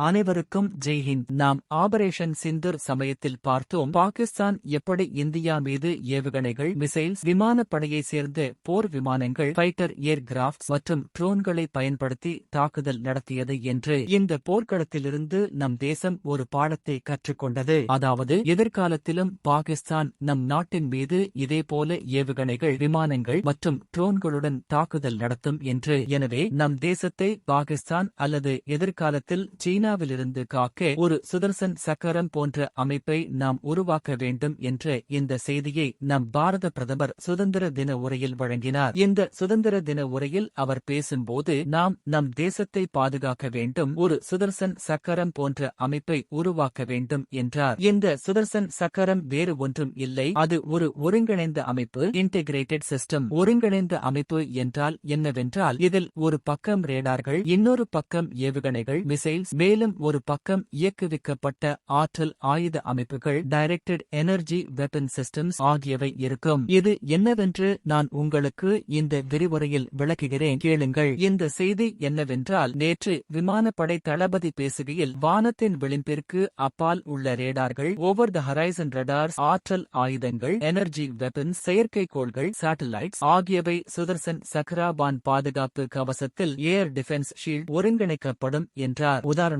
அனைவருக்கும் ஜெய்ஹிந்த். நாம் ஆபரேஷன் சிந்தூர் சமயத்தில் பார்த்தோம், பாகிஸ்தான் எப்படி இந்தியா மீது ஏவுகணைகள், மிசைல்ஸ், விமானப்படையை சேர்ந்த போர் விமானங்கள், ஃபைட்டர் ஏர்கிராப்ட்ஸ் மற்றும் ட்ரோன்களை பயன்படுத்தி தாக்குதல் நடத்தியது என்று. இந்த போர்க்களத்திலிருந்து நம் தேசம் ஒரு பாடத்தை கற்றுக்கொண்டது. அதாவது, எதிர்காலத்திலும் பாகிஸ்தான் நம் நாட்டின் மீது இதேபோல ஏவுகணைகள், விமானங்கள் மற்றும் ட்ரோன்களுடன் தாக்குதல் நடத்தும் என்று. எனவே நம் தேசத்தை பாகிஸ்தான் அல்லது எதிர்காலத்தில் சீனாவிலிருந்து காக்க ஒரு சுதர்சன் சக்கரம் போன்ற அமைப்பை நாம் உருவாக்க வேண்டும் என்ற இந்த செய்தியை நம் பாரத பிரதமர் சுதந்திர தின உரையில் வழங்கினார். இந்த சுதந்திர தின உரையில் அவர் பேசும்போது, நாம் நம் தேசத்தை பாதுகாக்க வேண்டும், ஒரு சுதர்சன் சக்கரம் போன்ற அமைப்பை உருவாக்க வேண்டும் என்றார். இந்த சுதர்சன் சக்கரம் வேறு ஒன்றும் இல்லை, அது ஒரு ஒருங்கிணைந்த அமைப்பு, இன்டெகிரேட்டட் சிஸ்டம். ஒருங்கிணைந்த அமைப்பு என்றால் என்னவென்றால், இதில் ஒரு பக்கம் ரேடார்கள், இன்னொரு பக்கம் ஏவுகணைகள், மிசைல்ஸ், மேலும் ஒரு பக்கம் இயக்குவிக்கப்பட்ட ஆற்றல் ஆயுத அமைப்புகள், டைரக்டட் எனர்ஜி வெப்பன் சிஸ்டம்ஸ் ஆகியவை இருக்கும். இது என்னவென்று நான் உங்களுக்கு இந்த விரிவுரையில் விளக்குகிறேன், கேளுங்கள். இந்த செய்தி என்னவென்றால், நேற்று விமானப்படை தளபதி பேசுகையில், வானத்தின் விளிம்பிற்கு அப்பால் உள்ள ரேடார்கள், ஓவர் த ஹரைசன் ரடார்ஸ், ஆற்றல் ஆயுதங்கள், எனர்ஜி வெப்பன்ஸ், செயற்கைக்கோள்கள், சேட்டலைட்ஸ் ஆகியவை சுதர்சன் சக்ராபான் பாதுகாப்பு கவசத்தில் ஏர் டிஃபென்ஸ் ஷீல்ட் ஒருங்கிணைக்கப்படும் என்றார். உதாரணமாக,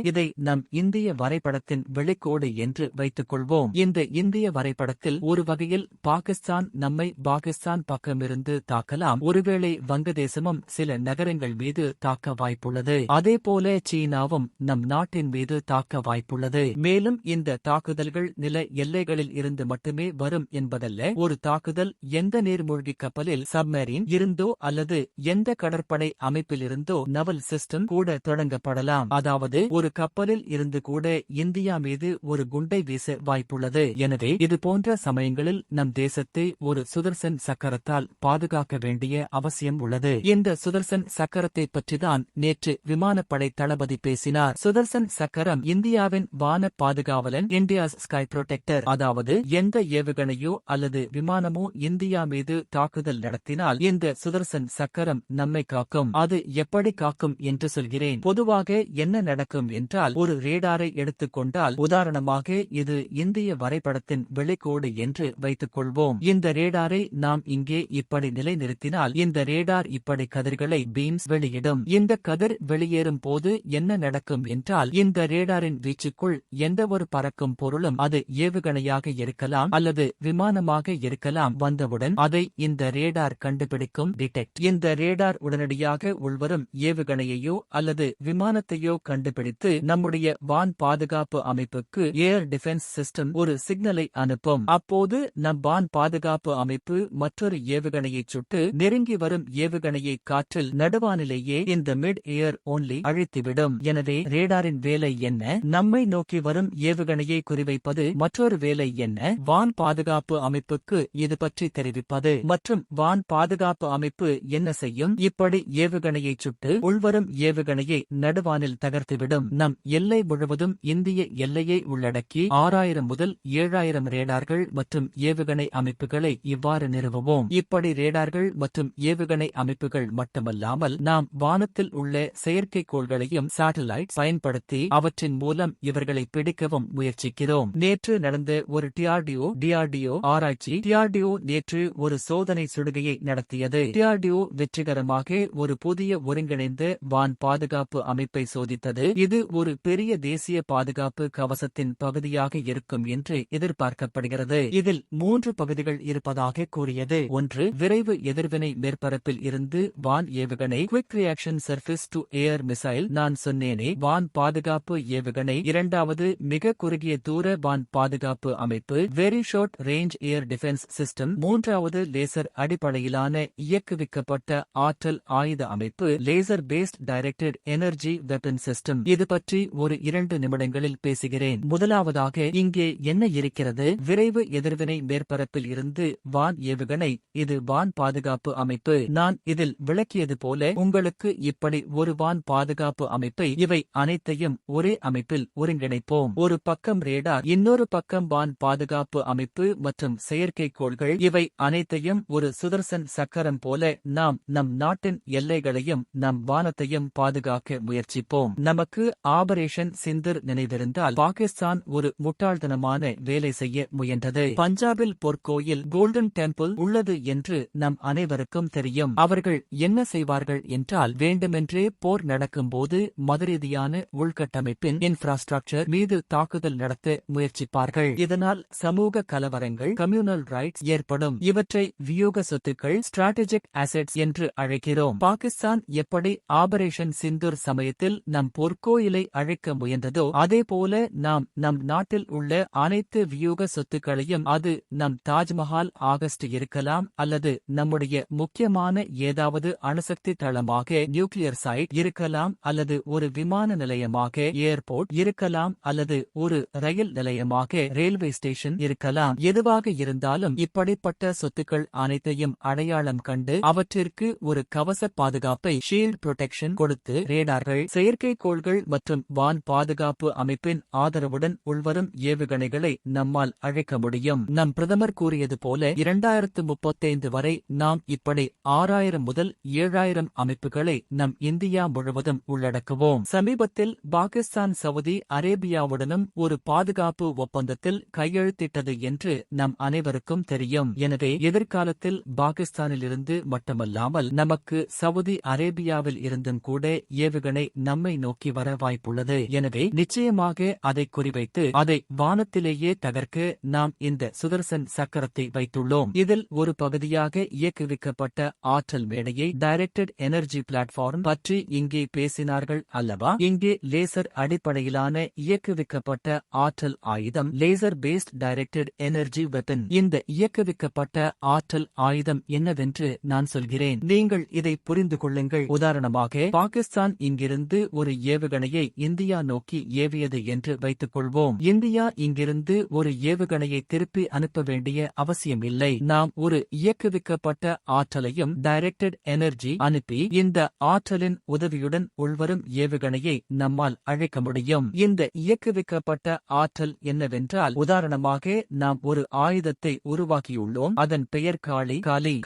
இதை நம் இந்திய வரைபடத்தின் வெளிக்கோடு என்று வைத்துக் கொள்வோம். இந்த இந்திய வரைபடத்தில் ஒரு வகையில் பாகிஸ்தான் நம்மை பாகிஸ்தான் பக்கமிருந்து தாக்கலாம், ஒருவேளை வங்கதேசமும் சில நகரங்கள் மீது தாக்க வாய்ப்புள்ளது. அதேபோல சீனாவும் நம் நாட்டின் மீது தாக்க வாய்ப்புள்ளது. மேலும் இந்த தாக்குதல்கள் நில எல்லைகளில் இருந்து மட்டுமே வரும் என்பதல்ல, ஒரு தாக்குதல் எந்த நீர்மூழ்கி கப்பலில், சப்மரீன் இருந்தோ அல்லது எந்த கடற்படை அமைப்பிலிருந்தோ, நவல் சிஸ்டம் கூட தொடங்கப்படலாம். அதாவது, ஒரு கப்பலில் இருந்து கூட இந்தியா மீது ஒரு குண்டை வீச வாய்ப்புள்ளது. எனவே இது போன்ற சமயங்களில் நம் தேசத்தை ஒரு சுதர்சன் சக்கரத்தால் பாதுகாக்க வேண்டிய அவசியம் உள்ளது. இந்த சுதர்சன் சக்கரத்தை பற்றிதான் நேற்று விமானப்படை தளபதி பேசினார். சுதர்சன் சக்கரம் இந்தியாவின் வான பாதுகாவலன், இந்தியாஸ் ஸ்கை புரொடெக்டர். அதாவது, எந்த ஏவுகணையோ அல்லது விமானமோ இந்தியா மீது தாக்குதல் நடத்தினால் இந்த சுதர்சன் சக்கரம் நம்மை காக்கும். அது எப்படி காக்கும் என்று சொல்கிறேன். பொதுவாக என்ன நடக்கும் என்றால், ஒரு ரேடாரை எடுத்துக்கொண்டால், உதாரணமாக இது இந்திய வரைபடத்தின் வெளிக்கோடு என்று வைத்துக் கொள்வோம். இந்த ரேடாரை நாம் இங்கே இப்படி நிலைநிறுத்தினால், இந்த ரேடார் இப்படி கதிர்களை, பீம்ஸ் வெளியிடும். இந்த கதிர் வெளியேறும் போது என்ன நடக்கும் என்றால், இந்த ரேடாரின் வீச்சுக்குள் எந்தவொரு பறக்கும் பொருளும், அது ஏவுகணையாக இருக்கலாம் அல்லது விமானமாக இருக்கலாம், வந்தவுடன் அதை இந்த ரேடார் கண்டுபிடிக்கும், டிடெக்ட். இந்த ரேடார் உடனடியாக உள்வரும் ஏவுகணையையோ அல்லது விமானத்தையோ கண்டுபிடித்து நம்முடைய வான் பாதுகாப்பு அமைப்புக்கு, ஏர் டிஃபென்ஸ் சிஸ்டம், ஒரு சிக்னலை அனுப்பும். அப்போது நம் வான் பாதுகாப்பு அமைப்பு மற்றொரு ஏவுகணையை சுட்டு, நெருங்கி வரும் ஏவுகணையை காற்றில் நடுவானிலேயே, இந்த மிட் ஏர் ஓன்லி, அழித்துவிடும். எனவே ரேடாரின் வேலை என்ன? நம்மை நோக்கி வரும் ஏவுகணையை குறிவைப்பது. மற்றொரு வேலை என்ன? வான் பாதுகாப்பு அமைப்புக்கு இது பற்றி தெரிவிப்பது. மற்றும் வான் பாதுகாப்பு அமைப்பு என்ன செய்யும்? இப்படி ஏவுகணையை சுட்டு உள்வரும் ஏவுகணையை நடுவானில் தகர்த்துவிடும். நம் எல்லை முழுவதும் இந்திய எல்லையை உள்ளடக்கி 6000 முதல் 7000 ரேடார்கள் மற்றும் ஏவுகணை அமைப்புகளை இவ்வாறு நிறுவுவோம். இப்படி ரேடார்கள் மற்றும் ஏவுகணை அமைப்புகள் மட்டுமல்லாமல், நாம் வானத்தில் உள்ள செயற்கைக்கோள்களையும், சேட்டலைட்ஸ் பயன்படுத்தி அவற்றின் மூலம் இவர்களை பிடிக்கவும் முயற்சிக்கிறோம். நேற்று நடந்த ஒரு டிஆர்டிஓ ஆராய்ச்சி. டிஆர்டிஓ நேற்று ஒரு சோதனை சுடுகையை நடத்தியது. டிஆர்டிஓ வெற்றிகரமாக ஒரு புதிய ஒருங்கிணைந்த வான் பாதுகாப்பு அமைப்பை சோதித்தது. இது ஒரு பெரிய தேசிய பாதுகாப்பு கவசத்தின் பகுதியாக இருக்கும் என்று எதிர்பார்க்கப்படுகிறது. இதில் 3 பகுதிகள் இருப்பதாக கூறியது. ஒன்று, விரைவு எதிர்வினை மேற்பரப்பில் இருந்து வான் ஏவுகணை, quick reaction surface to air missile. நான் சொன்னேனே, வான் பாதுகாப்பு ஏவுகணை. இரண்டாவது, மிக குறுகிய தூர வான் பாதுகாப்பு அமைப்பு, very short range air defence system. மூன்றாவது, லேசர் அடிப்படையிலான இயக்குவிக்கப்பட்ட ஆற்றல் ஆயுத அமைப்பு, laser based directed energy weapon system. இது பற்றி ஒரு 2 நிமிடங்களில் பேசுகிறேன். முதலாவதாக, இங்கே என்ன இருக்கிறது? விரைவு எதிர்வினை மேற்பரப்பில் இருந்து வான் ஏவுகணை. இது வான் பாதுகாப்பு அமைப்பு. நான் இதில் விளக்கியது போல உங்களுக்கு இப்படி ஒரு வான் பாதுகாப்பு அமைப்பை, இவை அனைத்தையும் ஒரே அமைப்பில் ஒருங்கிணைப்போம். ஒரு பக்கம் ரேடார், இன்னொரு பக்கம் வான் பாதுகாப்பு அமைப்பு மற்றும் செயற்கைக்கோள்கள். இவை அனைத்தையும் ஒரு சுதர்சன் சக்கரம் போல நாம் நம் நாட்டின் எல்லைகளையும் நம் வானத்தையும் பாதுகாக்க முயற்சிப்போம். நமக்கு நமக்கு ஆபரேஷன் சிந்தூர் நினைவிருந்தால் பாகிஸ்தான் ஒரு முட்டாள்தனமான வேலை செய்ய முயன்றது. பஞ்சாபில் பொற்கோயில் கோல்டன் டெம்பிள் உள்ளது என்று நம் அனைவருக்கும் தெரியும். அவர்கள் என்ன செய்வார்கள் என்றால், வேண்டுமென்றே போர் நடக்கும்போது மதரீதியான உள்கட்டமைப்பின் இன்ஃப்ராஸ்ட்ரக்சர் மீது தாக்குதல் நடத்த முயற்சிப்பார்கள். இதனால் சமூக கலவரங்கள், கம்யூனல் ரைட்ஸ் ஏற்படும். இவற்றை வியூக சொத்துக்கள், ஸ்ட்ராட்டஜிக் அசெட்ஸ் என்று அழைக்கிறோம். பாகிஸ்தான் எப்படி ஆபரேஷன் சிந்தூர் சமயத்தில் நம் பொற்கோயிலை அழைக்க முயன்றதோ, அதேபோல நாம் நம் நாட்டில் உள்ள அனைத்து வியூக சொத்துக்களையும், அது நம் தாஜ்மஹால் ஆகஸ்ட் இருக்கலாம், அல்லது நம்முடைய முக்கியமான ஏதாவது அணுசக்தி தளமாக நியூக்ளியர் சைட் இருக்கலாம், அல்லது ஒரு விமான நிலையமாக ஏர்போர்ட் இருக்கலாம், அல்லது ஒரு ரயில் நிலையமாக ரயில்வே ஸ்டேஷன் இருக்கலாம். எதுவாக இருந்தாலும் இப்படிப்பட்ட சொத்துக்கள் அனைத்தையும் அடையாளம் கண்டு அவற்றிற்கு ஒரு கவச பாதுகாப்பை, ஷீல்ட் புரொடெக்ஷன் கொடுத்து ரேடார்கள், செயற்கைக்கோள்கள் மற்றும் வான் பாதுகாப்பு அமைப்பின் ஆதரவுடன் உள்வரும் ஏவுகணைகளை நம்மால் அழைக்க முடியும். நம் பிரதமர் கூறியது போல 2035 வரை நாம் இப்படி 6000 முதல் 7000 அமைப்புகளை நம் இந்தியா முழுவதும் உள்ளடக்குவோம். சமீபத்தில் பாகிஸ்தான் சவுதி அரேபியாவுடனும் ஒரு பாதுகாப்பு ஒப்பந்தத்தில் கையெழுத்திட்டது என்று நம் அனைவருக்கும் தெரியும். எனவே எதிர்காலத்தில் பாகிஸ்தானிலிருந்து மட்டுமல்லாமல் நமக்கு சவுதி அரேபியாவில் இருந்தும் கூட ஏவுகணை நம்மை நோக்கி வர வாய்ப்புள்ளது. எனவே நிச்சயமாக அதை குறிவைத்து அதை வானத்திலேயே தகர்க்க நாம் இந்த சுதர்சன் சக்கரத்தை வைத்துள்ளோம். இதில் ஒரு பகுதியாக இயக்குவிக்கப்பட்ட ஆற்றல் மேடையை, டைரக்டட் எனர்ஜி பிளாட்ஃபார்ம் பற்றி இங்கே பேசினார்கள் அல்லவா? இங்கே லேசர் அடிப்படையிலான இயக்குவிக்கப்பட்ட ஆற்றல் ஆயுதம், laser based directed energy weapon. இந்த இயக்குவிக்கப்பட்ட ஆற்றல் ஆயுதம் என்னவென்று நான் சொல்கிறேன், நீங்கள் இதை புரிந்து கொள்ளுங்கள். உதாரணமாக, பாகிஸ்தான் இங்கிருந்து ஒரு ஏவுகணையை இந்தியா நோக்கி ஏவியது என்று வைத்துக் கொள்வோம். இந்தியா இங்கிருந்து ஒரு ஏவுகணையை திருப்பி அனுப்ப வேண்டிய அவசியமில்லை. நாம் ஒரு இயக்குவிக்கப்பட்ட ஆற்றலையும் டைரக்டட் எனர்ஜி அனுப்பி இந்த ஆற்றலின் உதவியுடன் உள்வரும் ஏவுகணையை நம்மால் அழைக்க முடியும். இந்த இயக்குவிக்கப்பட்ட ஆற்றல் என்னவென்றால், உதாரணமாக நாம் ஒரு ஆயுதத்தை உருவாக்கியுள்ளோம். அதன் பெயர் காளி.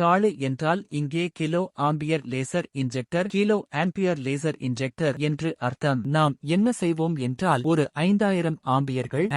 காளி என்றால் இங்கே kilo ampere laser injector, kilo ampere laser injector என்று அர்த்தம். நாம் என்ன செய்வோம் என்றால், ஒரு 5000 ஆம்பியர்கள்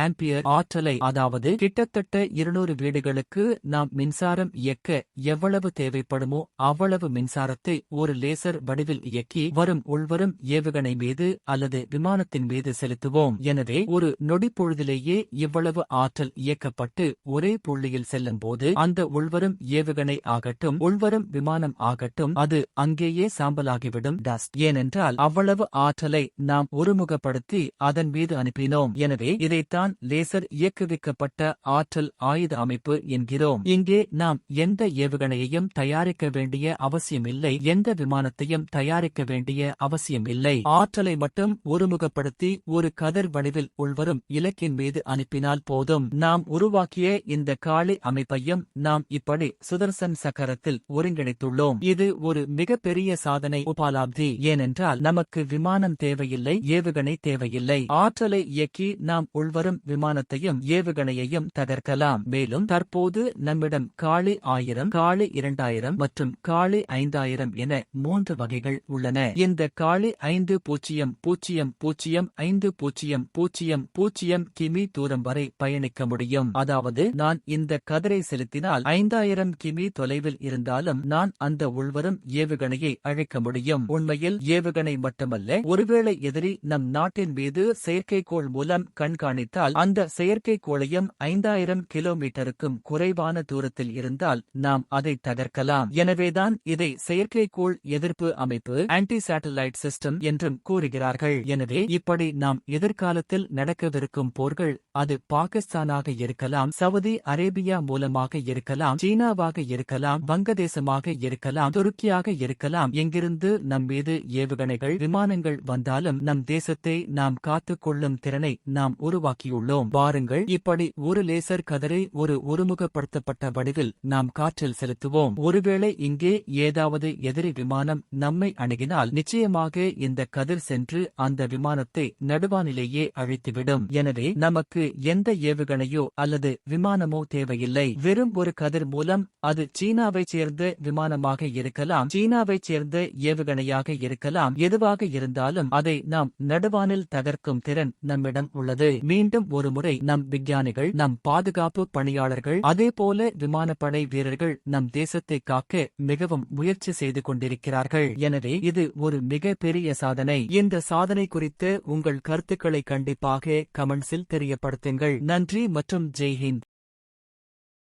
ஆற்றலை, அதாவது கிட்டத்தட்ட 200 வீடுகளுக்கு நாம் மின்சாரம் இயக்க எவ்வளவு தேவைப்படுமோ அவ்வளவு மின்சாரத்தை ஒரு லேசர் வடிவில் இயக்கி வரும் உள்வரும் ஏவுகணை மீது அல்லது விமானத்தின் மீது செலுத்துவோம். எனவே ஒரு நொடி பொழுதிலேயே இவ்வளவு ஆற்றல் இயக்கப்பட்டு ஒரே புள்ளியில் செல்லும் போது அந்த உள்வரும் ஏவுகணை ஆகட்டும், உள்வரும் விமானம் ஆகட்டும், அது அங்கேயே சாம்பலாகிவிடும், டஸ்ட். ஏனென்றால் அவ்வளவு ஆற்றலை நாம் ஒருமுகப்படுத்தி அதன் மீது அனுப்பினோம். எனவே இதைத்தான் லேசர் இயக்குவிக்கப்பட்ட ஆற்றல் ஆயுத அமைப்பு என்கிறோம். இங்கே நாம் எந்த ஏவுகணையையும் தயாரிக்க வேண்டிய அவசியமில்லை, எந்த விமானத்தையும் தயாரிக்க வேண்டிய அவசியமில்லை. ஆற்றலை மட்டும் ஒருமுகப்படுத்தி ஒரு கதிர் வடிவில் உள்வரும் இலக்கின் மீது அனுப்பினால் போதும். நாம் உருவாக்கிய இந்த காளி அமைப்பையும் நாம் இப்படி சுதர்சன் சக்கரத்தில் ஒருங்கிணைத்துள்ளோம். இது ஒரு மிகப்பெரிய சாதனை உபாலாப்தி. ஏனென்றால் நமக்கு விமானம் தேவையில்லை, ஏவுகணை தேவையில்லை. ஆற்றலை இயக்கி நாம் உள்வரும் விமானத்தையும் ஏவுகணையையும் தகர்க்கலாம். மேலும் தற்போது நம்மிடம் காளி 1000, காளி 2000 மற்றும் காளி 5000 என 3 வகைகள் உள்ளன. இந்த காளி 5000 கிமி தூரம் வரை பயணிக்க முடியும். அதாவது நான் இந்த கதிரை செலுத்தினால் 5000 கிமி தொலைவில் இருந்தாலும் நான் அந்த உள்வரும் ஏவுகணையை அழைக்க முடியும். உண்மையில் ஏவுகணை மட்டுமல்ல, ஒருவேளை எதிரி நம் நாட்டின் மீது செயற்கைக்கோள் மூலம் கண்காணித்தால் அந்த செயற்கைக்கோளையும் 5000 கிலோமீட்டருக்கும் குறைவான தூரத்தில் இருந்தால் நாம் அதை தகர்க்கலாம். எனவேதான் இதை செயற்கைக்கோள் எதிர்ப்பு அமைப்பு, ஆன்டி சேட்டலைட் சிஸ்டம் என்றும் கூறுகிறார்கள். எனவே இப்படி நாம் எதிர்காலத்தில் நடக்கவிருக்கும் போர்கள், அது பாகிஸ்தானாக இருக்கலாம், சவுதி அரேபியா மூலமாக இருக்கலாம், சீனாவாக இருக்கலாம், வங்கதேசமாக இருக்கலாம், துருக்கியாக இருக்கலாம். எங்கிருந்து நம் மீது ஏவுகணைகள், விமானங்கள் வந்தாலும் நம் தேசத்தை நாம் காத்துக் கொள்ளும் திறனை நாம் உருவாக்கியுள்ளோம். வாருங்கள், இப்படி ஒரு லேசர் கதிரை ஒரு ஒருமுகப்படுத்தப்பட்ட வடிவில் நாம் காற்றில் செலுத்துவோம். ஒருவேளை இங்கே ஏதாவது எதிரி விமானம் நம்மை அணுகினால் நிச்சயமாக இந்த கதிர் சென்று அந்த விமானத்தை நடுவானிலேயே அழித்துவிடும். எனவே நமக்கு எந்த ஏவுகணையோ அல்லது விமானமோ தேவையில்லை. வெறும் ஒரு கதிர் மூலம், அது சீனாவைச் சேர்ந்த விமானமாக இருக்கலாம், சீனாவைச் சேர்ந்த ஏவுகணையாக இருக்கலாம், எதுவாக இருந்தாலும் அதை நாம் நடுவானில் தகர்க்கும் திறன் நம்மிடம் உள்ளது. மீண்டும் ஒருமுறை நம் விஞ்ஞானிகள், நம் பாதுகாப்பு பணியாளர்கள், அதேபோல விமானப்படை வீரர்கள் நம் தேசத்தை காக்க மிகவும் முயற்சி செய்து கொண்டிருக்கிறார்கள். எனவே இது ஒரு மிக பெரிய சாதனை. இந்த சாதனை குறித்து உங்கள் கருத்துக்களை கண்டிப்பாக கமெண்ட்ஸில் தெரியப்படுத்துங்கள். நன்றி மற்றும் ஜெய் ஹிந்த்.